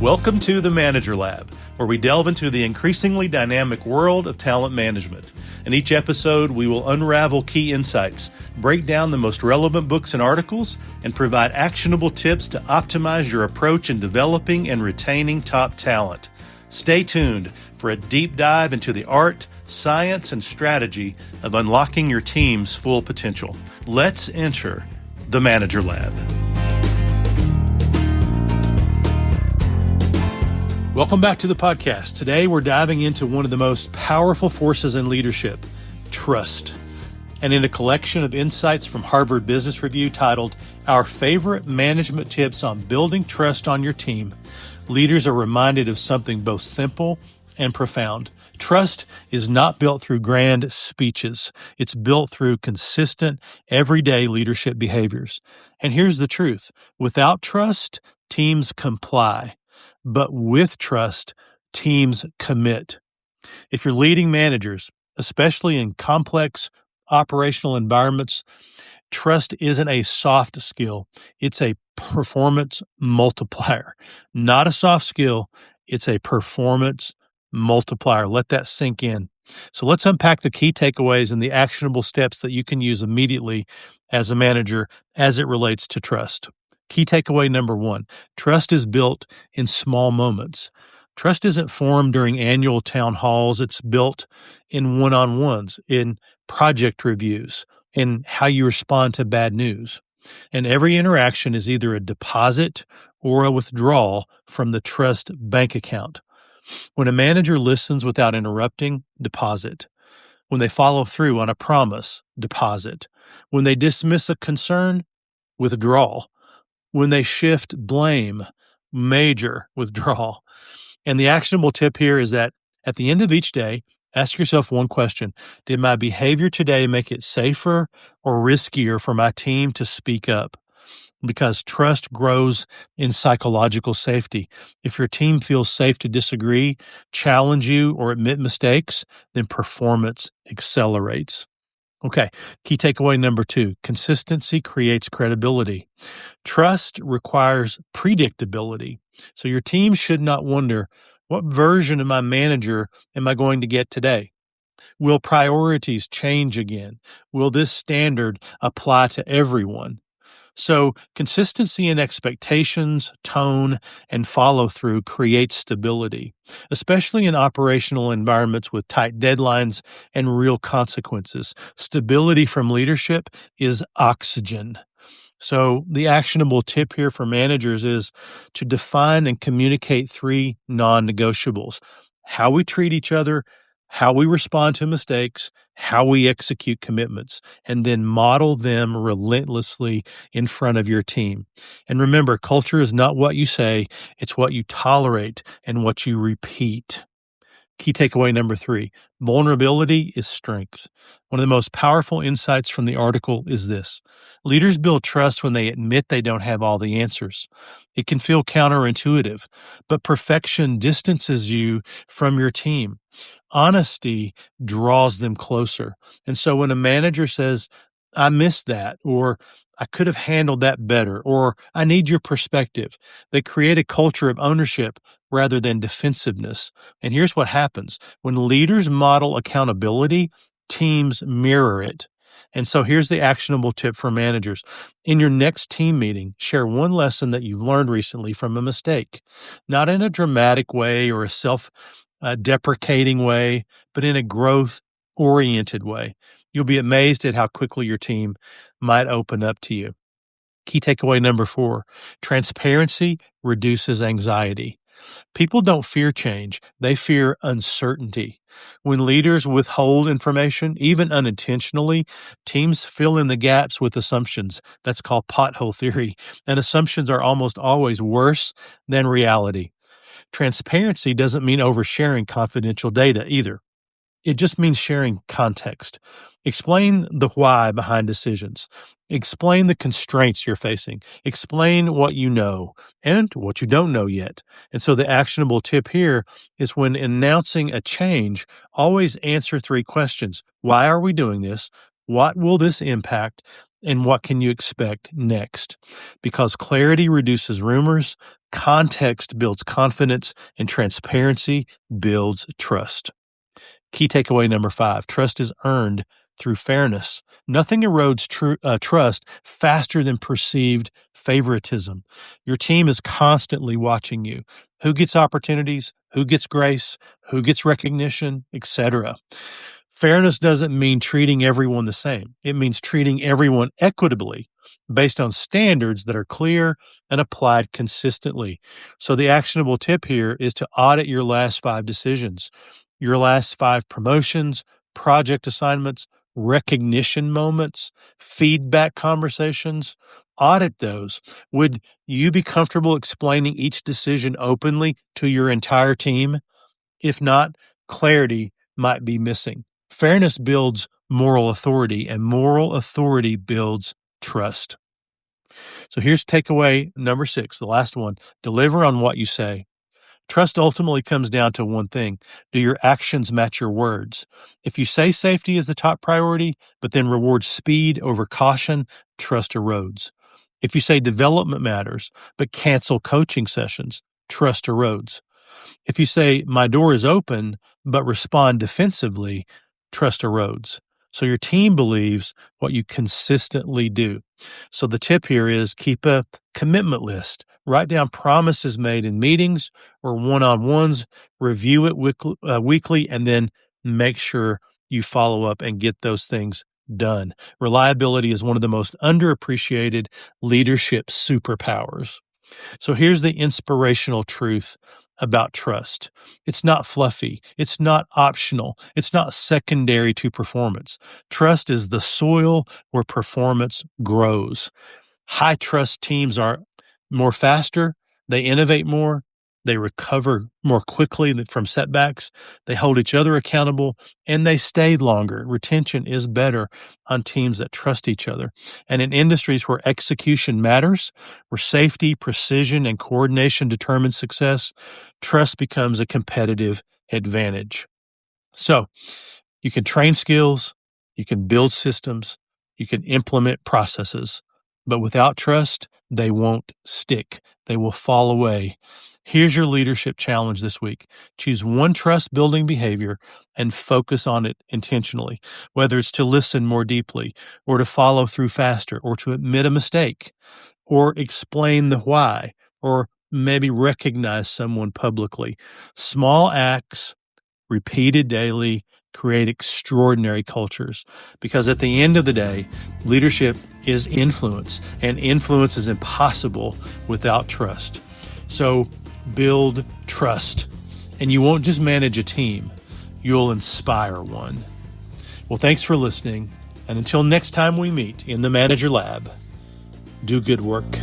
Welcome to the Manager Lab, where we delve into the increasingly dynamic world of talent management. In each episode, we will unravel key insights, break down the most relevant books and articles, and provide actionable tips to optimize your approach in developing and retaining top talent. Stay tuned for a deep dive into the art, science, and strategy of unlocking your team's full potential. Let's enter the Manager Lab. Welcome back to the podcast. Today, we're diving into one of the most powerful forces in leadership, trust. And in a collection of insights from Harvard Business Review titled, Our Favorite Management Tips on Building Trust on Your Team, leaders are reminded of something both simple and profound. Trust is not built through grand speeches. It's built through consistent, everyday leadership behaviors. And here's the truth. Without trust, teams comply. But with trust, teams commit. If you're leading managers, especially in complex operational environments, trust isn't a soft skill. It's a performance multiplier. Not a soft skill. It's a performance multiplier. Let that sink in. So let's unpack the key takeaways and the actionable steps that you can use immediately as a manager as it relates to trust. Key takeaway number one, trust is built in small moments. Trust isn't formed during annual town halls. It's built in one-on-ones, in project reviews, in how you respond to bad news. And every interaction is either a deposit or a withdrawal from the trust bank account. When a manager listens without interrupting, deposit. When they follow through on a promise, deposit. When they dismiss a concern, withdrawal. When they shift blame, major withdrawal. And the actionable tip here is that at the end of each day, ask yourself one question. Did my behavior today make it safer or riskier for my team to speak up? Because trust grows in psychological safety. If your team feels safe to disagree, challenge you, or admit mistakes, then performance accelerates. Okay, key takeaway number two, consistency creates credibility. Trust requires predictability. So your team should not wonder, what version of my manager am I going to get today? Will priorities change again? Will this standard apply to everyone? So consistency in expectations, tone, and follow-through creates stability, especially in operational environments with tight deadlines and real consequences. Stability from leadership is oxygen. So the actionable tip here for managers is to define and communicate three non-negotiables: how we treat each other, how we respond to mistakes, how we execute commitments, and then model them relentlessly in front of your team. And remember, culture is not what you say, it's what you tolerate and what you repeat. Key takeaway number three, vulnerability is strength. One of the most powerful insights from the article is this. Leaders build trust when they admit they don't have all the answers. It can feel counterintuitive, but perfection distances you from your team. Honesty draws them closer. And so when a manager says, I missed that, or I could have handled that better, or I need your perspective, they create a culture of ownership rather than defensiveness. And here's what happens. When leaders model accountability, teams mirror it. And so here's the actionable tip for managers. In your next team meeting, share one lesson that you've learned recently from a mistake, not in a dramatic way or a self-deprecating way, but in a growth-oriented way. You'll be amazed at how quickly your team might open up to you. Key takeaway number four, transparency reduces anxiety. People don't fear change. They fear uncertainty. When leaders withhold information, even unintentionally, teams fill in the gaps with assumptions. That's called pothole theory. And assumptions are almost always worse than reality. Transparency doesn't mean oversharing confidential data either. It just means sharing context. Explain the why behind decisions. Explain the constraints you're facing. Explain what you know and what you don't know yet. And so the actionable tip here is when announcing a change, always answer three questions. Why are we doing this? What will this impact? And what can you expect next? Because clarity reduces rumors, Context builds confidence, and transparency builds trust. Key takeaway number 5, trust is earned through fairness. Nothing erodes trust faster than perceived favoritism. Your team is constantly watching you. Who gets opportunities? Who gets grace? Who gets recognition? Etc. Fairness doesn't mean treating everyone the same. It means treating everyone equitably based on standards that are clear and applied consistently. So the actionable tip here is to audit your last 5 decisions, your last 5 promotions, project assignments, recognition moments, feedback conversations. Audit those. Would you be comfortable explaining each decision openly to your entire team? If not, clarity might be missing. Fairness builds moral authority, and moral authority builds trust. So here's takeaway number 6, the last one. Deliver on what you say. Trust ultimately comes down to one thing. Do your actions match your words? If you say safety is the top priority, but then reward speed over caution, trust erodes. If you say development matters, but cancel coaching sessions, trust erodes. If you say my door is open, but respond defensively, trust erodes. So your team believes what you consistently do. So the tip here is keep a commitment list. Write down promises made in meetings or one-on-ones, review it weekly, and then make sure you follow up and get those things done. Reliability is one of the most underappreciated leadership superpowers. So here's the inspirational truth about trust. It's not fluffy. It's not optional. It's not secondary to performance. Trust is the soil where performance grows. High trust teams are more faster. They innovate more. They recover more quickly from setbacks. They hold each other accountable, and they stay longer. Retention is better on teams that trust each other. And in industries where execution matters, where safety, precision, and coordination determine success, trust becomes a competitive advantage. So you can train skills, you can build systems, you can implement processes, but without trust, they won't stick. They will fall away. Here's your leadership challenge this week. Choose one trust-building behavior and focus on it intentionally, whether it's to listen more deeply or to follow through faster or to admit a mistake or explain the why or maybe recognize someone publicly. Small acts repeated daily create extraordinary cultures, because at the end of the day, leadership is influence, and influence is impossible without trust. So build trust, and you won't just manage a team, you'll inspire one. Well, thanks for listening, and until next time we meet in the Manager Lab, do good work.